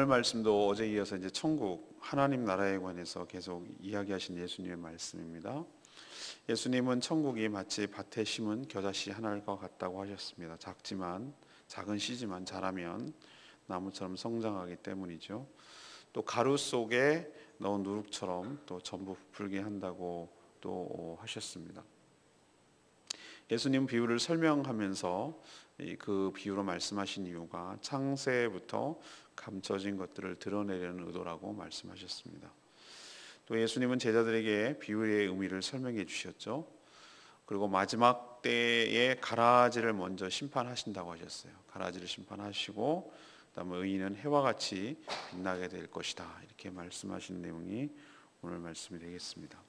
오늘 말씀도 어제 이어서 이제 천국 하나님 나라에 관해서 계속 이야기하신 예수님의 말씀입니다. 예수님은 천국이 마치 밭에 심은 겨자씨 하나과 같다고 하셨습니다. 작은 씨지만 자라면 나무처럼 성장하기 때문이죠. 또 가루 속에 넣은 누룩처럼 또 전부 부풀게 한다고 또 하셨습니다. 예수님 비유를 설명하면서 그 비유로 말씀하신 이유가 창세부터 감춰진 것들을 드러내려는 의도라고 말씀하셨습니다. 또 예수님은 제자들에게 비유의 의미를 설명해 주셨죠. 그리고 마지막 때에 가라지를 먼저 심판하신다고 하셨어요. 가라지를 심판하시고 그다음에 의인은 해와 같이 빛나게 될 것이다, 이렇게 말씀하신 내용이 오늘 말씀이 되겠습니다.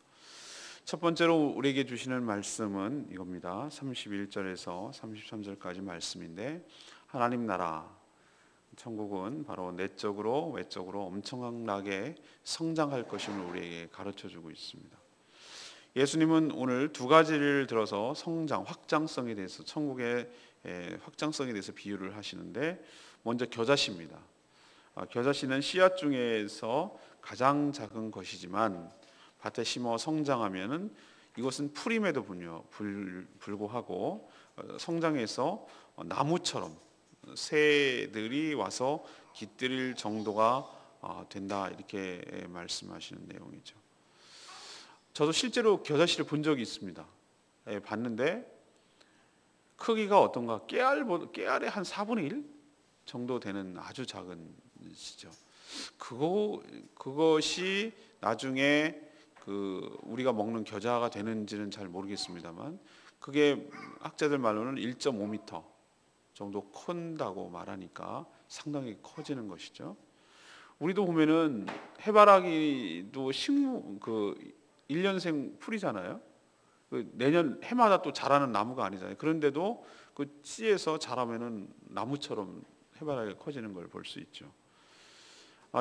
첫 번째로 우리에게 주시는 말씀은 이겁니다. 31절에서 33절까지 말씀인데, 하나님 나라, 천국은 바로 내적으로 외적으로 엄청나게 성장할 것임을 우리에게 가르쳐주고 있습니다. 예수님은 오늘 두 가지를 들어서 성장, 확장성에 대해서, 천국의 확장성에 대해서 비유를 하시는데, 먼저 겨자씨입니다. 겨자씨는 씨앗 중에서 가장 작은 것이지만 밭에 심어 성장하면은 이것은 풀임에도 불구하고 성장해서 나무처럼 새들이 와서 깃들 정도가 된다, 이렇게 말씀하시는 내용이죠. 저도 실제로 겨자씨를 본 적이 있습니다. 봤는데 크기가 어떤가, 깨알의 한 4분의 1 정도 되는 아주 작은 시죠. 그것이 나중에 우리가 먹는 겨자가 되는지는 잘 모르겠습니다만, 그게 학자들 말로는 1.5m 정도 큰다고 말하니까 상당히 커지는 것이죠. 우리도 보면은 해바라기도 1년생 풀이잖아요. 내년 해마다 또 자라는 나무가 아니잖아요. 그런데도 그 씨에서 자라면은 나무처럼 해바라기가 커지는 걸 볼 수 있죠.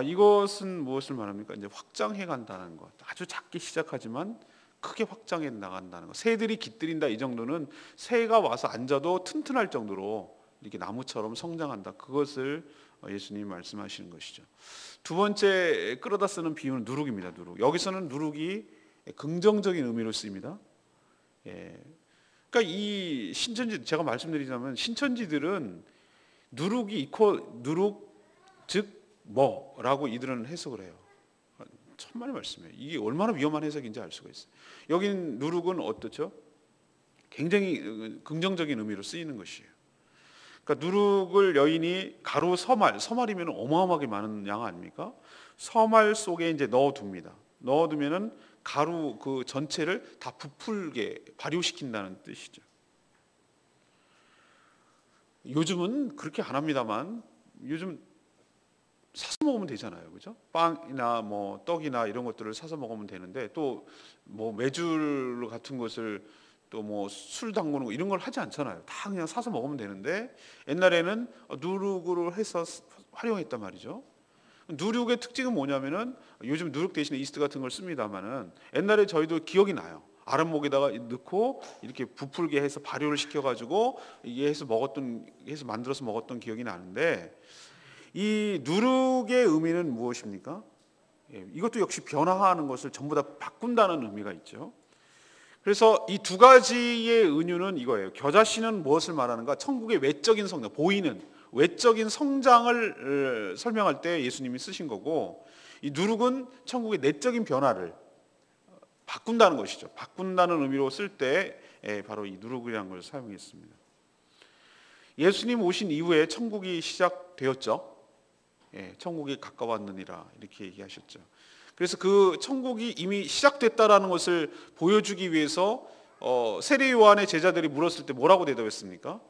이것은 무엇을 말합니까? 이제 확장해 간다는 것. 아주 작게 시작하지만 크게 확장해 나간다는 것. 새들이 깃들인다, 이 정도는 새가 와서 앉아도 튼튼할 정도로 이렇게 나무처럼 성장한다. 그것을 예수님이 말씀하시는 것이죠. 두 번째 끌어다 쓰는 비유는 누룩입니다. 누룩. 여기서는 누룩이 긍정적인 의미로 쓰입니다. 그러니까 이 신천지, 제가 말씀드리자면 신천지들은 누룩이 누룩 즉 뭐라고 이들은 해석을 해요. 천만의 말씀이에요. 이게 얼마나 위험한 해석인지 알 수가 있어요. 여긴 누룩은 어떻죠? 굉장히 긍정적인 의미로 쓰이는 것이에요. 그러니까 누룩을 여인이 가루 서말이면 어마어마하게 많은 양 아닙니까? 서말 속에 이제 넣어둡니다. 넣어두면은 가루 그 전체를 다 부풀게 발효시킨다는 뜻이죠. 요즘은 그렇게 안 합니다만, 요즘 사서 먹으면 되잖아요, 그죠? 빵이나 뭐 떡이나 이런 것들을 사서 먹으면 되는데, 또 뭐 메줄 같은 것을 또 뭐 술 담그는 거 이런 걸 하지 않잖아요. 다 그냥 사서 먹으면 되는데, 옛날에는 누룩으로 해서 활용했단 말이죠. 누룩의 특징은 뭐냐면은, 요즘 누룩 대신에 이스트 같은 걸 씁니다만은, 옛날에 저희도 기억이 나요. 아랫목에다가 넣고 이렇게 부풀게 해서 발효를 시켜가지고 이게 해서 만들어서 먹었던 기억이 나는데, 이 누룩의 의미는 무엇입니까? 이것도 역시 변화하는 것을 전부 다 바꾼다는 의미가 있죠. 그래서 이 두 가지의 은유는 이거예요. 겨자씨는 무엇을 말하는가? 천국의 외적인 성장, 보이는 외적인 성장을 설명할 때 예수님이 쓰신 거고, 이 누룩은 천국의 내적인 변화를 바꾼다는 것이죠. 바꾼다는 의미로 쓸 때 바로 이 누룩이라는 걸 사용했습니다. 예수님 오신 이후에 천국이 시작되었죠. 천국이 가까웠느니라, 이렇게 얘기하셨죠. 그래서 그 천국이 이미 시작됐다라는 것을 보여주기 위해서 세례 요한의 제자들이 물었을 때 뭐라고 대답했습니까?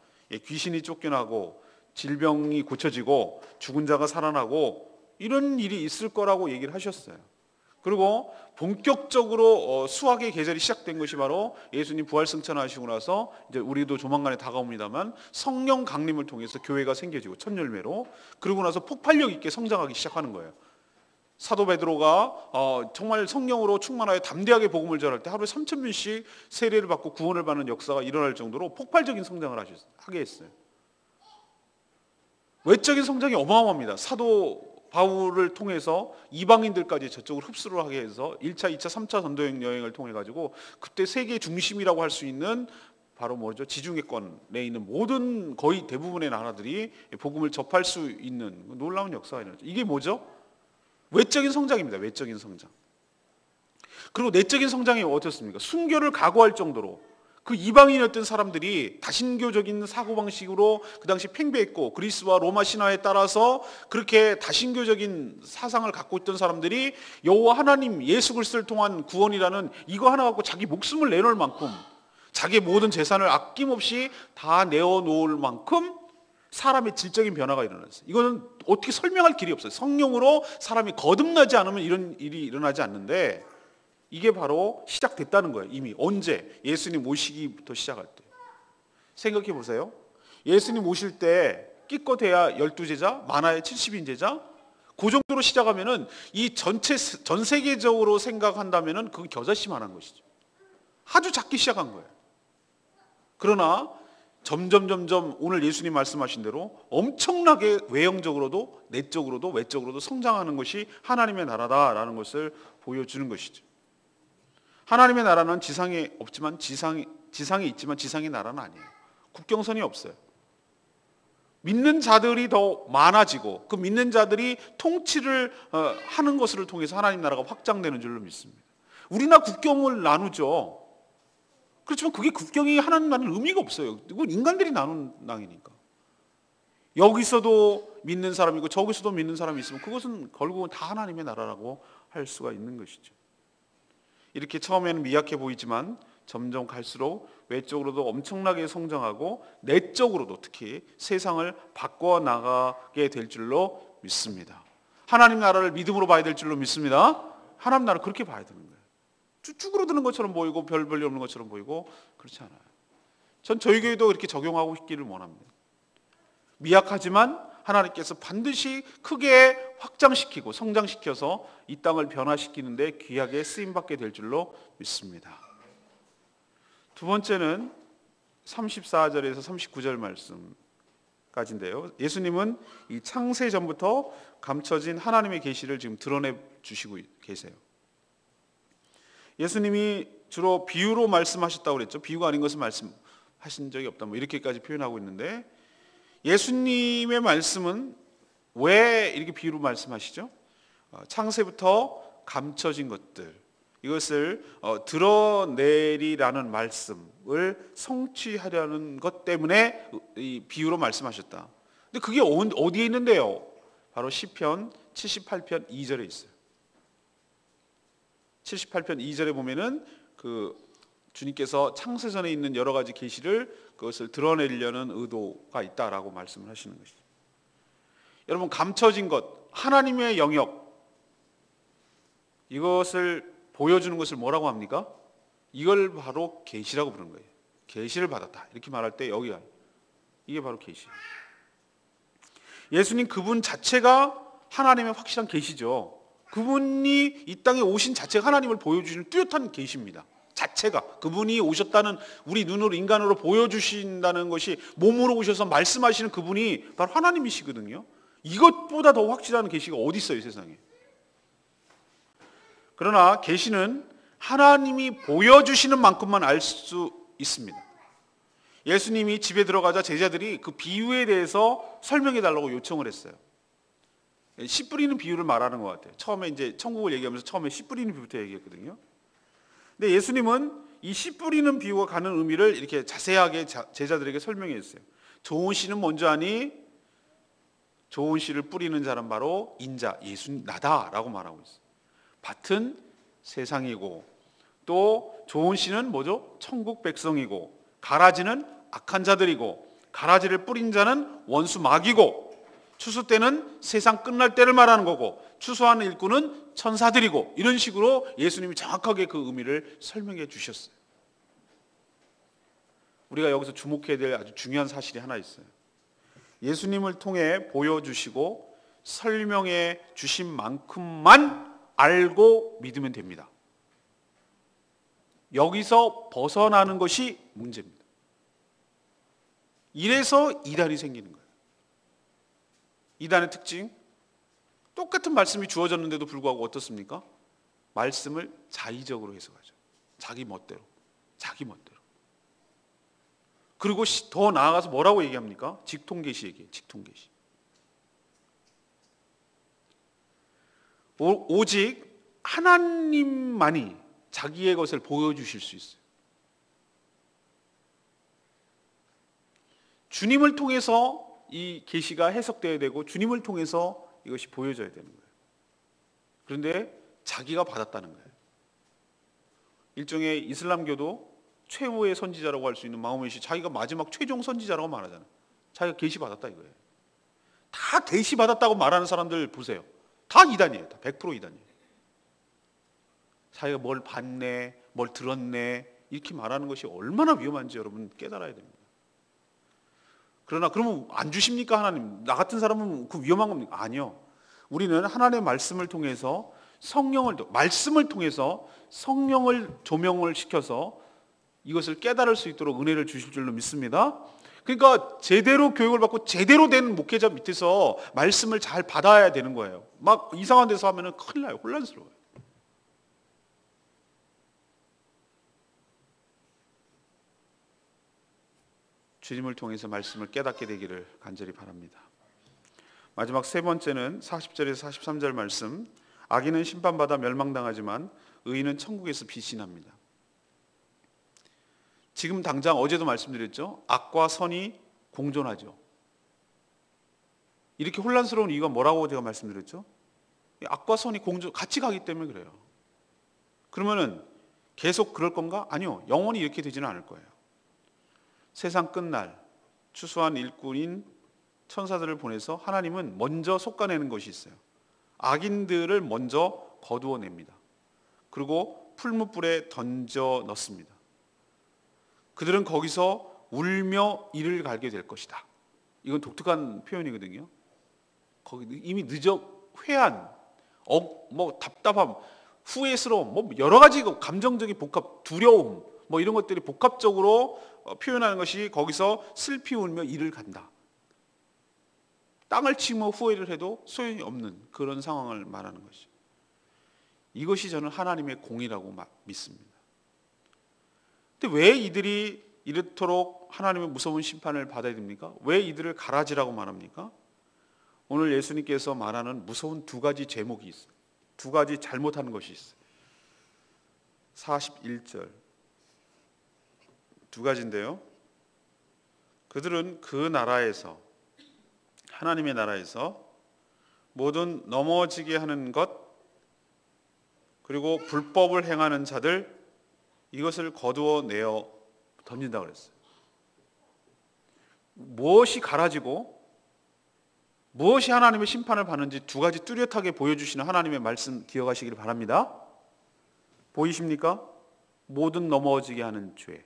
귀신이 쫓겨나고 질병이 고쳐지고 죽은 자가 살아나고 이런 일이 있을 거라고 얘기를 하셨어요. 그리고 본격적으로 수학의 계절이 시작된 것이 바로 예수님 부활 승천하시고 나서, 이제 우리도 조만간에 다가옵니다만, 성령 강림을 통해서 교회가 생겨지고 첫 열매로, 그러고 나서 폭발력 있게 성장하기 시작하는 거예요. 사도 베드로가 정말 성령으로 충만하여 담대하게 복음을 전할 때 하루에 3,000명씩 세례를 받고 구원을 받는 역사가 일어날 정도로 폭발적인 성장을 하게 했어요. 외적인 성장이 어마어마합니다. 사도 바울을 통해서 이방인들까지 저쪽으로 흡수를 하게 해서 1차, 2차, 3차 전도 여행을 통해 가지고 그때 세계 중심이라고 할 수 있는 바로 뭐죠? 지중해권에 있는 모든 거의 대부분의 나라들이 복음을 접할 수 있는 놀라운 역사가 일어났죠. 이게 뭐죠? 외적인 성장입니다. 외적인 성장. 그리고 내적인 성장이 어떻습니까? 순교를 각오할 정도로 그 이방인이었던 사람들이 다신교적인 사고방식으로 그 당시 팽배했고 그리스와 로마 신화에 따라서 그렇게 다신교적인 사상을 갖고 있던 사람들이 여호와 하나님 예수 그리스도를 통한 구원이라는 이거 하나 갖고 자기 목숨을 내놓을 만큼 자기의 모든 재산을 아낌없이 다 내어놓을 만큼 사람의 질적인 변화가 일어났어요. 이거는 어떻게 설명할 길이 없어요. 성령으로 사람이 거듭나지 않으면 이런 일이 일어나지 않는데 이게 바로 시작됐다는 거예요. 이미 언제? 예수님 오시기부터 시작할 때. 생각해 보세요. 예수님 오실 때 기껏해야 12제자, 많아야 70인 제자 그 정도로 시작하면은 이 전 세계적으로 생각한다면은 그건 겨자씨만한 것이죠. 아주 작게 시작한 거예요. 그러나 점점 오늘 예수님 말씀하신 대로 엄청나게 외형적으로도 내적으로도 외적으로도 성장하는 것이 하나님의 나라다라는 것을 보여주는 것이죠. 하나님의 나라는 지상에 없지만 지상에 있지만 지상의 나라는 아니에요. 국경선이 없어요. 믿는 자들이 더 많아지고 그 믿는 자들이 통치를 하는 것을 통해서 하나님 나라가 확장되는 줄로 믿습니다. 우리나 국경을 나누죠. 그렇지만 그게 국경이 하나님 나라는 의미가 없어요. 이건 인간들이 나눈 땅이니까. 여기서도 믿는 사람이고 저기서도 믿는 사람이 있으면 그것은 결국은 다 하나님의 나라라고 할 수가 있는 것이죠. 이렇게 처음에는 미약해 보이지만 점점 갈수록 외적으로도 엄청나게 성장하고 내적으로도 특히 세상을 바꿔나가게 될 줄로 믿습니다. 하나님 나라를 믿음으로 봐야 될 줄로 믿습니다. 하나님 나라를 그렇게 봐야 되는 거예요. 쭈그러드는 것처럼 보이고 별 볼일 없는 것처럼 보이고 그렇지 않아요. 전 저희 교회도 이렇게 적용하고 있기를 원합니다. 미약하지만 하나님께서 반드시 크게 확장시키고 성장시켜서 이 땅을 변화시키는데 귀하게 쓰임받게 될 줄로 믿습니다. 두 번째는 34절에서 39절 말씀까지인데요. 예수님은 이 창세 전부터 감춰진 하나님의 계시를 지금 드러내 주시고 계세요. 예수님이 주로 비유로 말씀하셨다고 그랬죠. 비유가 아닌 것을 말씀하신 적이 없다. 뭐 이렇게까지 표현하고 있는데 예수님의 말씀은 왜 이렇게 비유로 말씀하시죠? 창세부터 감춰진 것들 이것을 드러내리라는 말씀을 성취하려는 것 때문에 이 비유로 말씀하셨다. 근데 그게 어디에 있는데요? 바로 시편 78편 2절에 있어요. 78편 2절에 보면은 그 주님께서 창세전에 있는 여러 가지 계시를 그것을 드러내려는 의도가 있다라고 말씀을 하시는 것이죠. 여러분 감춰진 것, 하나님의 영역 이것을 보여주는 것을 뭐라고 합니까? 이걸 바로 계시라고 부르는 거예요. 계시를 받았다 이렇게 말할 때 여기가 이게 바로 계시. 예수님 그분 자체가 하나님의 확실한 계시죠. 그분이 이 땅에 오신 자체가 하나님을 보여주시는 뚜렷한 계시입니다. 자체가 그분이 오셨다는 우리 눈으로 인간으로 보여주신다는 것이 몸으로 오셔서 말씀하시는 그분이 바로 하나님이시거든요. 이것보다 더 확실한 계시가 어디 있어요 세상에. 그러나 계시는 하나님이 보여주시는 만큼만 알 수 있습니다. 예수님이 집에 들어가자 제자들이 그 비유에 대해서 설명해 달라고 요청을 했어요. 씨 뿌리는 비유를 말하는 것 같아요. 처음에 이제 천국을 얘기하면서 처음에 씨 뿌리는 비유부터 얘기했거든요. 근데 예수님은 이 씨 뿌리는 비유가 가는 의미를 이렇게 자세하게 제자들에게 설명해 줬어요. 좋은 씨는 뭔지 아니? 좋은 씨를 뿌리는 자는 바로 인자, 예수 나다라고 말하고 있어요. 밭은 세상이고 또 좋은 씨는 뭐죠? 천국 백성이고 가라지는 악한 자들이고 가라지를 뿌린 자는 원수 마귀고 추수 때는 세상 끝날 때를 말하는 거고 추수하는 일꾼은 천사들이고 이런 식으로 예수님이 정확하게 그 의미를 설명해 주셨어요. 우리가 여기서 주목해야 될 아주 중요한 사실이 하나 있어요. 예수님을 통해 보여주시고 설명해 주신 만큼만 알고 믿으면 됩니다. 여기서 벗어나는 것이 문제입니다. 이래서 이단이 생기는 거예요. 이단의 특징 똑같은 말씀이 주어졌는데도 불구하고 어떻습니까? 말씀을 자의적으로 해석하죠. 자기 멋대로. 그리고 더 나아가서 뭐라고 얘기합니까? 직통계시 얘기해요. 직통계시. 오직 하나님만이 자기의 것을 보여주실 수 있어요. 주님을 통해서 이 계시가 해석되어야 되고 주님을 통해서 이것이 보여져야 되는 거예요. 그런데 자기가 받았다는 거예요. 일종의 이슬람교도 최후의 선지자라고 할 수 있는 마호멧이 자기가 마지막 최종 선지자라고 말하잖아요. 자기가 계시 받았다 이거예요. 다 계시 받았다고 말하는 사람들 보세요. 다 이단이에요. 다 100% 이단이에요. 자기가 뭘 봤네, 뭘 들었네 이렇게 말하는 것이 얼마나 위험한지 여러분 깨달아야 됩니다. 그러나 그러면 안 주십니까 하나님? 나 같은 사람은 그 위험한 겁니까? 아니요. 우리는 하나님의 말씀을 통해서 말씀을 통해서 성령을 조명을 시켜서 이것을 깨달을 수 있도록 은혜를 주실 줄로 믿습니다. 그러니까 제대로 교육을 받고 제대로 된 목회자 밑에서 말씀을 잘 받아야 되는 거예요. 막 이상한 데서 하면은 큰일 나요. 혼란스러워요. 주님을 통해서 말씀을 깨닫게 되기를 간절히 바랍니다. 마지막 세 번째는 40절에서 43절 말씀. 악인은 심판받아 멸망당하지만 의인은 천국에서 빛이 납니다. 지금 당장 어제도 말씀드렸죠. 악과 선이 공존하죠. 이렇게 혼란스러운 이유가 뭐라고 제가 말씀드렸죠? 악과 선이 같이 가기 때문에 그래요. 그러면은 계속 그럴 건가? 아니요. 영원히 이렇게 되지는 않을 거예요. 세상 끝날 추수한 일꾼인 천사들을 보내서 하나님은 먼저 솎아내는 것이 있어요. 악인들을 먼저 거두어냅니다. 그리고 풀무불에 던져 넣습니다. 그들은 거기서 울며 이를 갈게 될 것이다. 이건 독특한 표현이거든요. 거기 이미 회한, 답답함, 후회스러움, 여러 가지 감정적인 두려움, 이런 것들이 복합적으로 표현하는 것이 거기서 슬피 울며 이를 간다. 땅을 치며 후회를 해도 소용이 없는 그런 상황을 말하는 것이죠. 이것이 저는 하나님의 공의라고 믿습니다. 근데 왜 이들이 이렇도록 하나님의 무서운 심판을 받아야 됩니까? 왜 이들을 가라지라고 말합니까? 오늘 예수님께서 말하는 무서운 두 가지 제목이 있어요. 두 가지 잘못하는 것이 있어요. 41절 두 가지인데요. 그들은 그 나라에서 하나님의 나라에서 모든 넘어지게 하는 것 그리고 불법을 행하는 자들 이것을 거두어 내어 던진다고 그랬어요. 무엇이 가라지고 무엇이 하나님의 심판을 받는지 두 가지 뚜렷하게 보여주시는 하나님의 말씀 기억하시길 바랍니다. 보이십니까? 모든 넘어지게 하는 죄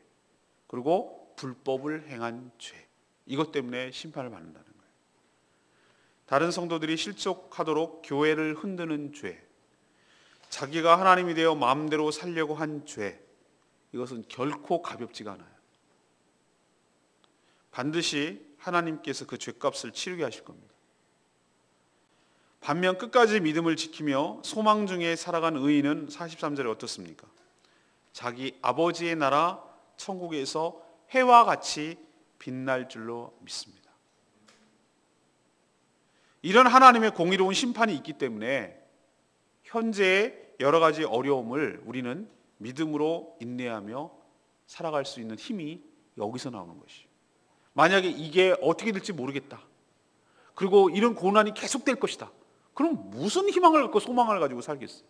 그리고 불법을 행한 죄 이것 때문에 심판을 받는다는 거예요. 다른 성도들이 실족하도록 교회를 흔드는 죄 자기가 하나님이 되어 마음대로 살려고 한 죄 이것은 결코 가볍지가 않아요. 반드시 하나님께서 그 죄값을 치르게 하실 겁니다. 반면 끝까지 믿음을 지키며 소망 중에 살아간 의인은 43절에 어떻습니까? 자기 아버지의 나라 천국에서 해와 같이 빛날 줄로 믿습니다. 이런 하나님의 공의로운 심판이 있기 때문에 현재의 여러 가지 어려움을 우리는 믿음으로 인내하며 살아갈 수 있는 힘이 여기서 나오는 것이죠. 만약에 이게 어떻게 될지 모르겠다. 그리고 이런 고난이 계속될 것이다. 그럼 무슨 희망을 갖고 소망을 가지고 살겠어요?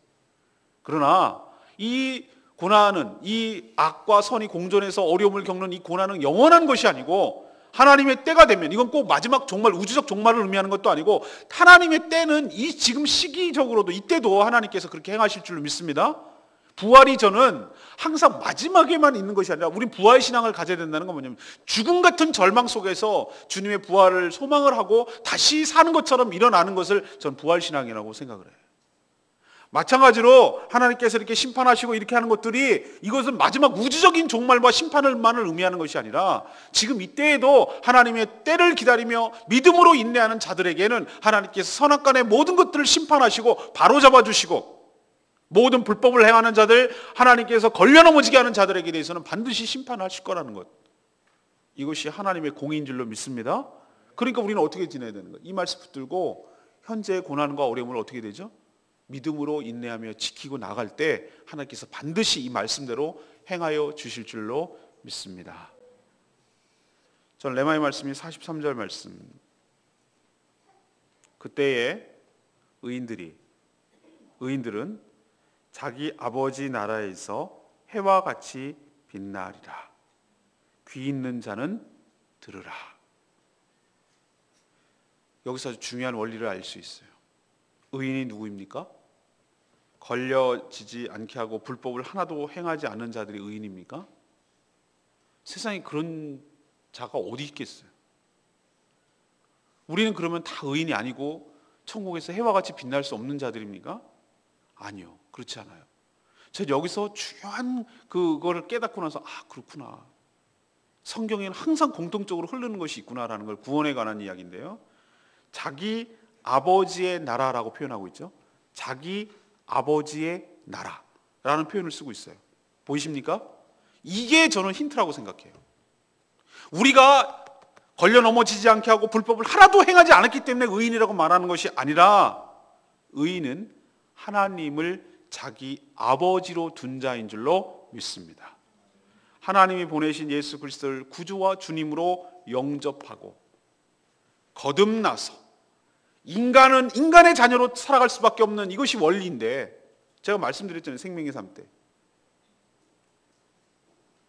그러나 이 고난은 이 악과 선이 공존해서 어려움을 겪는 이 고난은 영원한 것이 아니고 하나님의 때가 되면 이건 꼭 마지막 종말 우주적 종말을 의미하는 것도 아니고 하나님의 때는 이 지금 시기적으로도 이때도 하나님께서 그렇게 행하실 줄로 믿습니다. 부활이 저는 항상 마지막에만 있는 것이 아니라 우린 부활 신앙을 가져야 된다는 건 뭐냐면 죽음 같은 절망 속에서 주님의 부활을 소망을 하고 다시 사는 것처럼 일어나는 것을 전 부활 신앙이라고 생각을 해요. 마찬가지로 하나님께서 이렇게 심판하시고 이렇게 하는 것들이 이것은 마지막 우주적인 종말과 심판을만을 의미하는 것이 아니라 지금 이때에도 하나님의 때를 기다리며 믿음으로 인내하는 자들에게는 하나님께서 선악간의 모든 것들을 심판하시고 바로잡아 주시고, 모든 불법을 행하는 자들, 하나님께서 걸려 넘어지게 하는 자들에게 대해서는 반드시 심판하실 거라는 것, 이것이 하나님의 공의인 줄로 믿습니다. 그러니까 우리는 어떻게 지내야 되는 거예요? 이 말씀 붙들고 현재의 고난과 어려움을 어떻게 되죠? 믿음으로 인내하며 지키고 나갈 때 하나님께서 반드시 이 말씀대로 행하여 주실 줄로 믿습니다. 전 레마의 말씀이 43절 말씀. 그때에 의인들은 자기 아버지 나라에서 해와 같이 빛나리라. 귀 있는 자는 들으라. 여기서 아주 중요한 원리를 알 수 있어요. 의인이 누구입니까? 걸려지지 않게 하고 불법을 하나도 행하지 않는 자들이 의인입니까? 세상에 그런 자가 어디 있겠어요? 우리는 그러면 다 의인이 아니고 천국에서 해와 같이 빛날 수 없는 자들입니까? 아니요, 그렇지 않아요. 제가 여기서 중요한 그거를 깨닫고 나서 그렇구나, 성경에는 항상 공통적으로 흐르는 것이 있구나라는 걸, 구원에 관한 이야기인데요, 자기 아버지의 나라라고 표현하고 있죠. 자기 아버지의 나라라는 표현을 쓰고 있어요. 보이십니까? 이게 저는 힌트라고 생각해요. 우리가 걸려 넘어지지 않게 하고 불법을 하나도 행하지 않았기 때문에 의인이라고 말하는 것이 아니라, 의인은 하나님을 자기 아버지로 둔 자인 줄로 믿습니다. 하나님이 보내신 예수 그리스도를 구주와 주님으로 영접하고 거듭나서 인간은 인간의 자녀로 살아갈 수밖에 없는, 이것이 원리인데, 제가 말씀드렸잖아요. 생명의 삶 때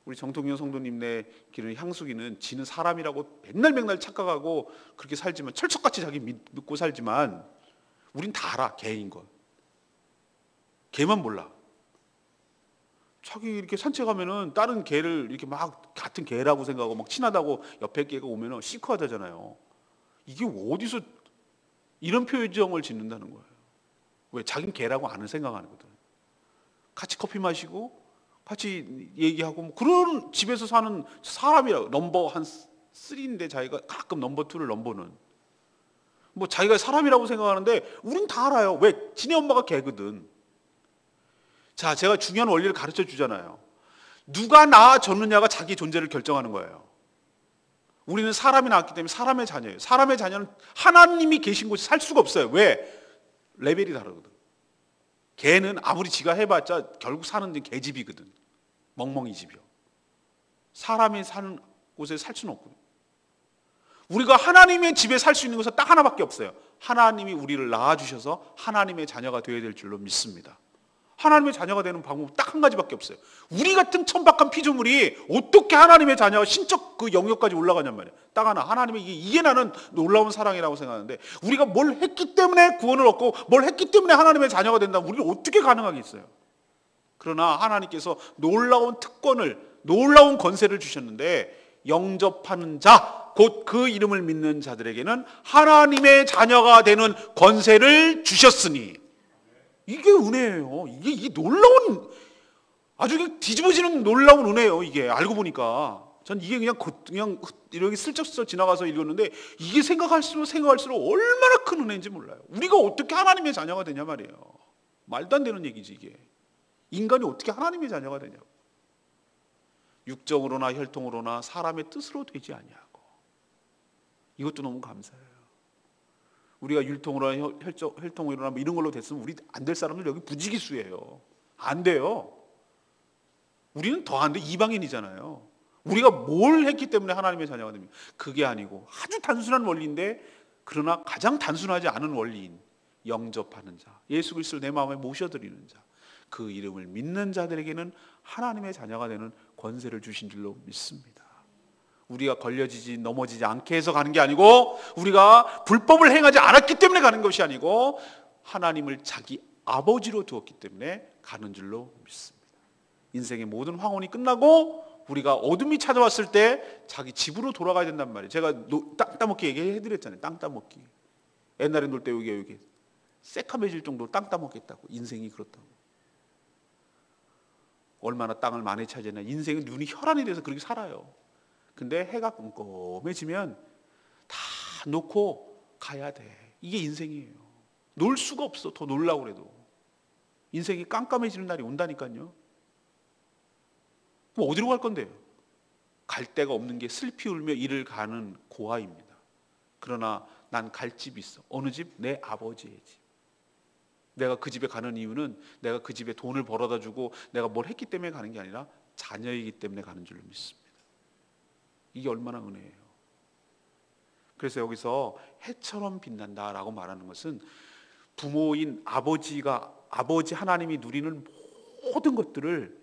우리 정통영 성도님네 기르는 향수기는 지는 사람이라고 맨날 착각하고 그렇게 살지만, 철석같이 자기 믿고 살지만 우린 다 알아, 개인 걸. 개만 몰라. 자기 이렇게 산책하면은 다른 개를 이렇게 막 같은 개라고 생각하고 막 친하다고 옆에 개가 오면은 시크하다잖아요. 이게 어디서 이런 표정을 짓는다는 거예요. 왜? 자기는 개라고 아는 생각하는 거든. 같이 커피 마시고 같이 얘기하고 뭐 그런 집에서 사는 사람이라고. 넘버 한 3인데 자기가 가끔 넘버 2를 넘보는, 뭐 자기가 사람이라고 생각하는데 우린 다 알아요. 왜? 지네 엄마가 개거든. 자, 제가 중요한 원리를 가르쳐 주잖아요. 누가 낳아줬느냐가 자기 존재를 결정하는 거예요. 우리는 사람이 낳았기 때문에 사람의 자녀예요. 사람의 자녀는 하나님이 계신 곳에 살 수가 없어요. 왜? 레벨이 다르거든. 개는 아무리 지가 해봤자 결국 사는 데 개집이거든. 멍멍이 집이요. 사람이 사는 곳에 살 수는 없거든. 우리가 하나님의 집에 살 수 있는 것은 딱 하나밖에 없어요. 하나님이 우리를 낳아주셔서 하나님의 자녀가 되어야 될 줄로 믿습니다. 하나님의 자녀가 되는 방법은 딱 한 가지밖에 없어요. 우리 같은 천박한 피조물이 어떻게 하나님의 자녀가 신적 그 영역까지 올라가냔 말이에요. 딱 하나. 하나님의 이게 나는 놀라운 사랑이라고 생각하는데, 우리가 뭘 했기 때문에 구원을 얻고 뭘 했기 때문에 하나님의 자녀가 된다면 우리는 어떻게 가능하겠어요? 그러나 하나님께서 놀라운 특권을, 놀라운 권세를 주셨는데, 영접하는 자, 곧 그 이름을 믿는 자들에게는 하나님의 자녀가 되는 권세를 주셨으니, 이게 은혜예요. 이게 놀라운, 아주 뒤집어지는 놀라운 은혜예요. 이게 알고 보니까 전 이게 그냥 이렇게 슬쩍슬쩍 지나가서 읽었는데, 이게 생각할수록 얼마나 큰 은혜인지 몰라요. 우리가 어떻게 하나님의 자녀가 되냐 말이에요. 말도 안 되는 얘기지 이게. 인간이 어떻게 하나님의 자녀가 되냐고. 육정으로나 혈통으로나 사람의 뜻으로 되지 아니하고. 이것도 너무 감사해요. 우리가 율통으로나 혈통으로나 뭐 이런 걸로 됐으면 우리 안 될 사람들 여기 부지기수예요. 안 돼요. 우리는 더 안 돼. 이방인이잖아요. 우리가 뭘 했기 때문에 하나님의 자녀가 됩니까? 그게 아니고 아주 단순한 원리인데, 그러나 가장 단순하지 않은 원리인 영접하는 자, 예수 그리스도를 내 마음에 모셔드리는 자, 그 이름을 믿는 자들에게는 하나님의 자녀가 되는 권세를 주신 줄로 믿습니다. 우리가 걸려지지 넘어지지 않게 해서 가는 게 아니고, 우리가 불법을 행하지 않았기 때문에 가는 것이 아니고, 하나님을 자기 아버지로 두었기 때문에 가는 줄로 믿습니다. 인생의 모든 황혼이 끝나고 우리가 어둠이 찾아왔을 때 자기 집으로 돌아가야 된단 말이에요. 제가 땅 따먹기 얘기해드렸잖아요. 땅 따먹기. 옛날에 놀 때 여기 새카매질 정도로 땅 따먹겠다고. 인생이 그렇다고. 얼마나 땅을 많이 차지하냐. 인생은 눈이 혈안이 돼서 그렇게 살아요. 근데 해가 끔끔해지면 다 놓고 가야 돼. 이게 인생이에요. 놀 수가 없어. 더 놀라고 그래도. 인생이 깜깜해지는 날이 온다니까요. 그럼 어디로 갈 건데요? 갈 데가 없는 게 슬피 울며 이를 가는 고아입니다. 그러나 난 갈 집이 있어. 어느 집? 내 아버지의 집. 내가 그 집에 가는 이유는 내가 그 집에 돈을 벌어다 주고 내가 뭘 했기 때문에 가는 게 아니라 자녀이기 때문에 가는 줄로 믿습니다. 이게 얼마나 은혜예요. 그래서 여기서 해처럼 빛난다라고 말하는 것은 부모인 아버지 하나님이 누리는 모든 것들을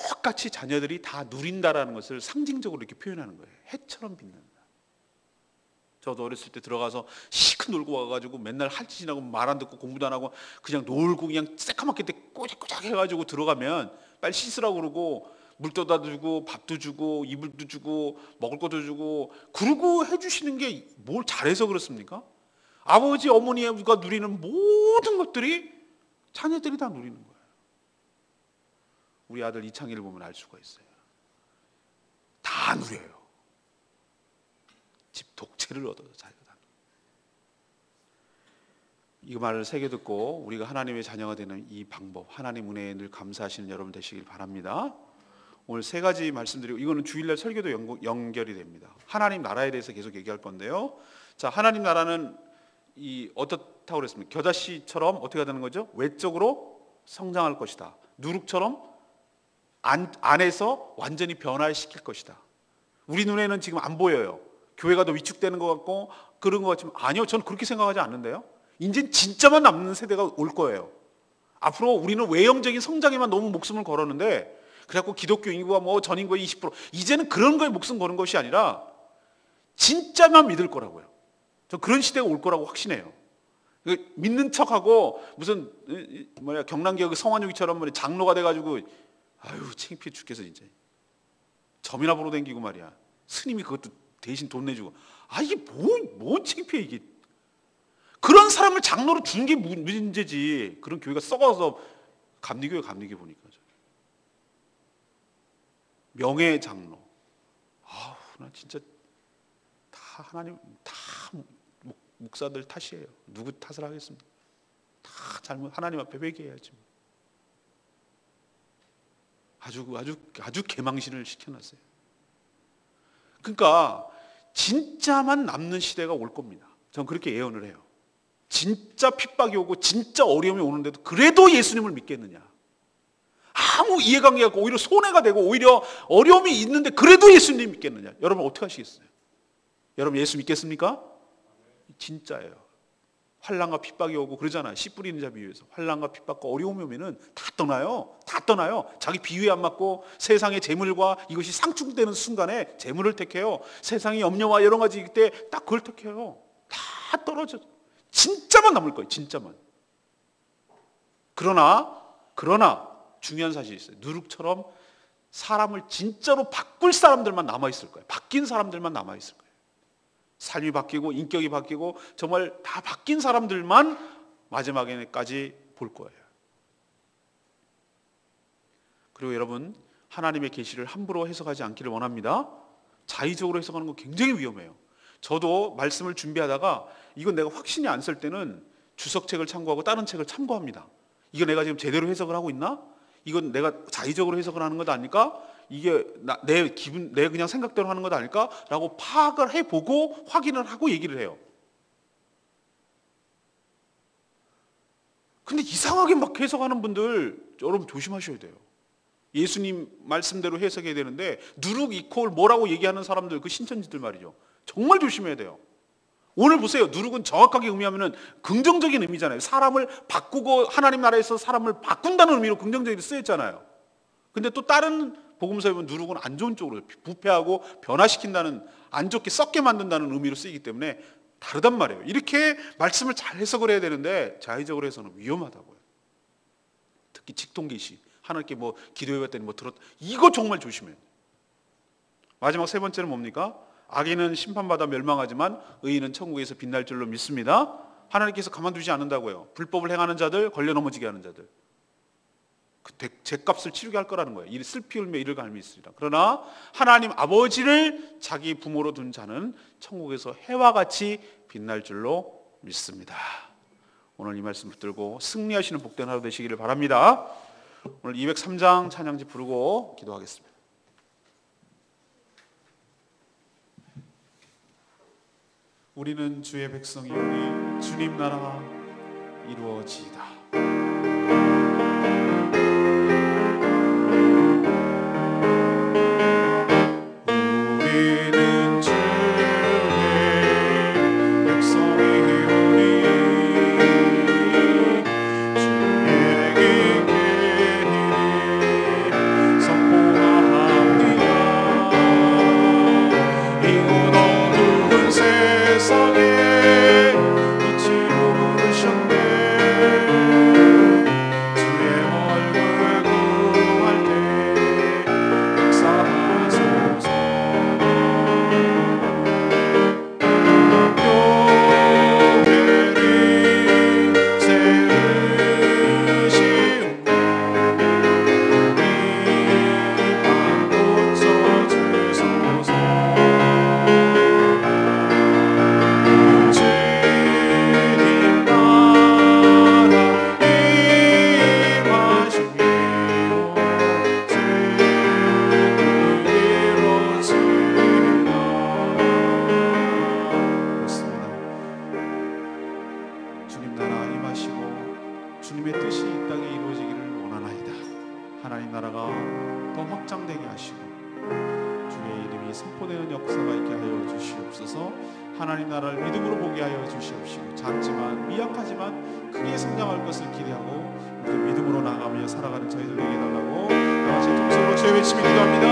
똑같이 자녀들이 다 누린다라는 것을 상징적으로 이렇게 표현하는 거예요. 해처럼 빛난다. 저도 어렸을 때 들어가서 시큰 놀고 와가지고 맨날 할 짓이 나고 말 안 듣고 공부도 안 하고 그냥 놀고 그냥 새까맣게 꼬작꼬작 해가지고 들어가면 빨리 씻으라고 그러고 물 떠다 주고 밥도 주고 이불도 주고 먹을 것도 주고 그러고 해주시는 게 뭘 잘해서 그렇습니까? 아버지 어머니가 누리는 모든 것들이 자녀들이 다 누리는 거예요. 우리 아들 이창희를 보면 알 수가 있어요. 다 누려요. 집 독채를 얻어서 자기가 다. 이 말을 새겨 듣고 우리가 하나님의 자녀가 되는 이 방법, 하나님 은혜에 늘 감사하시는 여러분 되시길 바랍니다. 오늘 세 가지 말씀드리고 이거는 주일날 설교도 연결이 됩니다. 하나님 나라에 대해서 계속 얘기할 건데요. 자, 하나님 나라는 어떻다고 그랬습니까? 겨자씨처럼 어떻게 되는 거죠? 외적으로 성장할 것이다. 누룩처럼 안에서 완전히 변화시킬 것이다. 우리 눈에는 지금 안 보여요. 교회가 더 위축되는 것 같고 그런 것 같지만 아니요, 저는 그렇게 생각하지 않는데요. 이제 진짜만 남는 세대가 올 거예요. 앞으로 우리는 외형적인 성장에만 너무 목숨을 걸었는데 그래갖고 기독교 인구가 전 인구의 20% 이제는 그런 거에 목숨 거는 것이 아니라 진짜만 믿을 거라고요. 저 그런 시대가 올 거라고 확신해요. 믿는 척하고 무슨 경남기업 성환유기처럼 장로가 돼가지고 아유 창피해 죽겠어 진짜. 점이나 보러 댕기고 말이야. 스님이 그것도 대신 돈 내주고 이게 뭔 창피해 이게. 그런 사람을 장로로 준 게 문제지. 그런 교회가 썩어서 감리교회 보니까 명예 장로. 나 진짜 다 하나님 다 목사들 탓이에요. 누구 탓을 하겠습니까? 다 잘못 하나님 앞에 회개해야지. 아주 개망신을 시켜놨어요. 그러니까 진짜만 남는 시대가 올 겁니다. 저는 그렇게 예언을 해요. 진짜 핍박이 오고 진짜 어려움이 오는데도 그래도 예수님을 믿겠느냐? 아무 이해관계가 없고 오히려 손해가 되고 오히려 어려움이 있는데 그래도 예수님 믿겠느냐? 여러분 어떻게 하시겠어요? 여러분 예수 믿겠습니까? 진짜예요. 환난과 핍박이 오고 그러잖아요. 씨 뿌리는 자 비유에서 환난과 핍박과 어려움이 오면은 다 떠나요. 자기 비유에 안 맞고 세상의 재물과 이것이 상충되는 순간에 재물을 택해요. 세상의 염려와 여러 가지 때 딱 그걸 택해요. 다 떨어져. 진짜만 남을 거예요. 진짜만. 그러나 중요한 사실이 있어요. 누룩처럼 사람을 진짜로 바꿀 사람들만 남아있을 거예요. 바뀐 사람들만 남아있을 거예요. 삶이 바뀌고 인격이 바뀌고 정말 다 바뀐 사람들만 마지막에까지 볼 거예요. 그리고 여러분 하나님의 계시를 함부로 해석하지 않기를 원합니다. 자의적으로 해석하는 거 굉장히 위험해요. 저도 말씀을 준비하다가 이건 내가 확신이 안 설 때는 주석책을 참고하고 다른 책을 참고합니다. 이거 내가 지금 제대로 해석을 하고 있나? 이건 내가 자의적으로 해석을 하는 것 아닐까? 이게 내 그냥 생각대로 하는 것 아닐까? 라고 파악을 해보고 확인을 하고 얘기를 해요. 근데 이상하게 막 해석하는 분들 여러분 조심하셔야 돼요. 예수님 말씀대로 해석해야 되는데 누룩 이퀄 뭐라고 얘기하는 사람들 그 신천지들 말이죠. 정말 조심해야 돼요. 오늘 보세요. 누룩은 정확하게 의미하면 긍정적인 의미잖아요. 사람을 바꾸고 하나님 나라에서 사람을 바꾼다는 의미로 긍정적으로 쓰였잖아요. 근데 또 다른 복음서에 보면 누룩은 안 좋은 쪽으로 부패하고 변화시킨다는 안 좋게 썩게 만든다는 의미로 쓰이기 때문에 다르단 말이에요. 이렇게 말씀을 잘 해석을 해야 되는데 자의적으로 해서는 위험하다고요. 특히 직통계시 하나님께 기도해봤더니 들었다. 이거 정말 조심해요. 마지막 세 번째는 뭡니까? 악인은 심판받아 멸망하지만 의인은 천국에서 빛날 줄로 믿습니다. 하나님께서 가만두지 않는다고요. 불법을 행하는 자들, 걸려 넘어지게 하는 자들, 그 죄값을 치르게 할 거라는 거예요. 이 슬피 울며 이를 갈미 있으리라. 그러나 하나님 아버지를 자기 부모로 둔 자는 천국에서 해와 같이 빛날 줄로 믿습니다. 오늘 이 말씀 붙들고 승리하시는 복된 하루 되시기를 바랍니다. 오늘 203장 찬양지 부르고 기도하겠습니다. 우리는 주의 백성이오니 주님 나라 이루어지이다. 하나님 나라를 믿음으로 보게 하여 주시옵시고, 작지만 미약하지만 크게 성장할 것을 기대하고 우리 믿음으로 나가며 살아가는 저희들에게 해달라고 다 같이 통성으로 주의 외치며 기도합니다.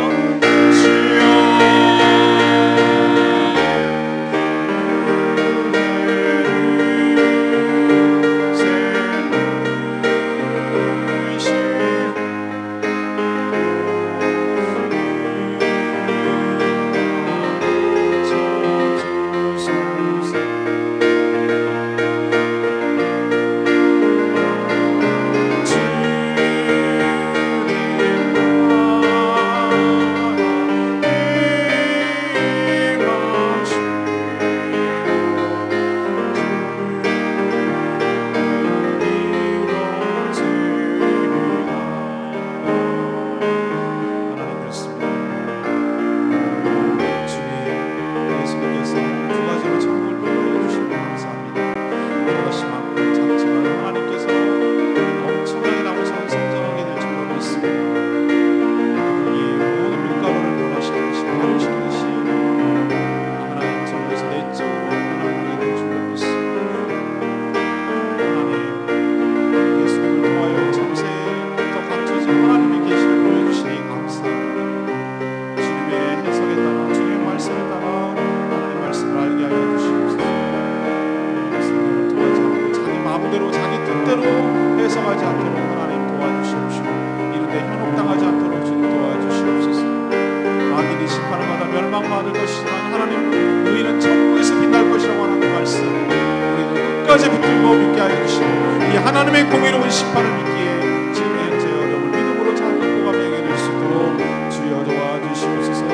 하나님의 공의로운 심판을 믿기에 지금 현재 어려움을 믿음으로 잘 극복하며 해결될 수 있도록 주여 도와주시옵소서.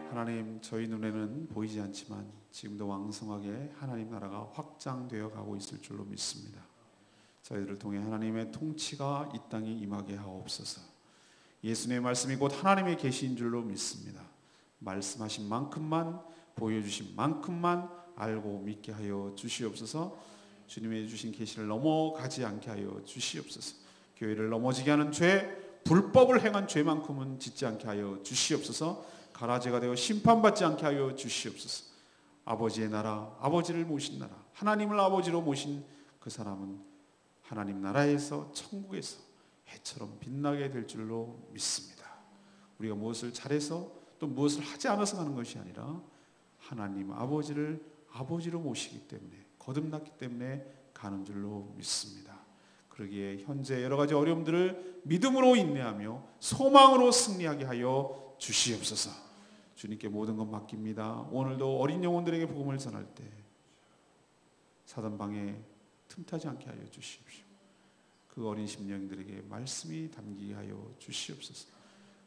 하나님, 저희 눈에는 보이지 않지만 지금도 왕성하게 하나님 나라가 확장되어 가고 있을 줄로 믿습니다. 저희들을 통해 하나님의 통치가 이 땅에 임하게 하옵소서. 예수님의 말씀이 곧 하나님의 계시인 줄로 믿습니다. 말씀하신 만큼만, 보여주신 만큼만 알고 믿게 하여 주시옵소서. 주님의 주신 계시를 넘어가지 않게 하여 주시옵소서. 교회를 넘어지게 하는 죄, 불법을 행한 죄만큼은 짓지 않게 하여 주시옵소서. 가라지가 되어 심판받지 않게 하여 주시옵소서. 아버지의 나라, 아버지를 모신 나라, 하나님을 아버지로 모신 그 사람은 하나님 나라에서, 천국에서 해처럼 빛나게 될 줄로 믿습니다. 우리가 무엇을 잘해서 또 무엇을 하지 않아서 가는 것이 아니라 하나님 아버지를 아버지로 모시기 때문에, 거듭났기 때문에 가는 줄로 믿습니다. 그러기에 현재 여러 가지 어려움들을 믿음으로 인내하며 소망으로 승리하게 하여 주시옵소서. 주님께 모든 것 맡깁니다. 오늘도 어린 영혼들에게 복음을 전할 때 사단방에 틈타지 않게 하여 주십시오. 그 어린 심령들에게 말씀이 담기게 하여 주시옵소서.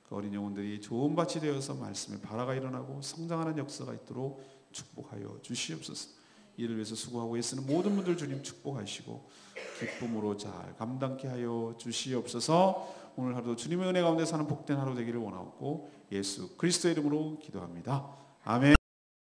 그 어린 영혼들이 좋은 밭이 되어서 말씀의 발화가 일어나고 성장하는 역사가 있도록 축복하여 주시옵소서. 이를 위해서 수고하고 애쓰는 모든 분들 주님 축복하시고 기쁨으로 잘 감당케 하여 주시옵소서. 오늘 하루도 주님의 은혜 가운데 사는 복된 하루 되기를 원하옵고 예수 그리스도의 이름으로 기도합니다. 아멘.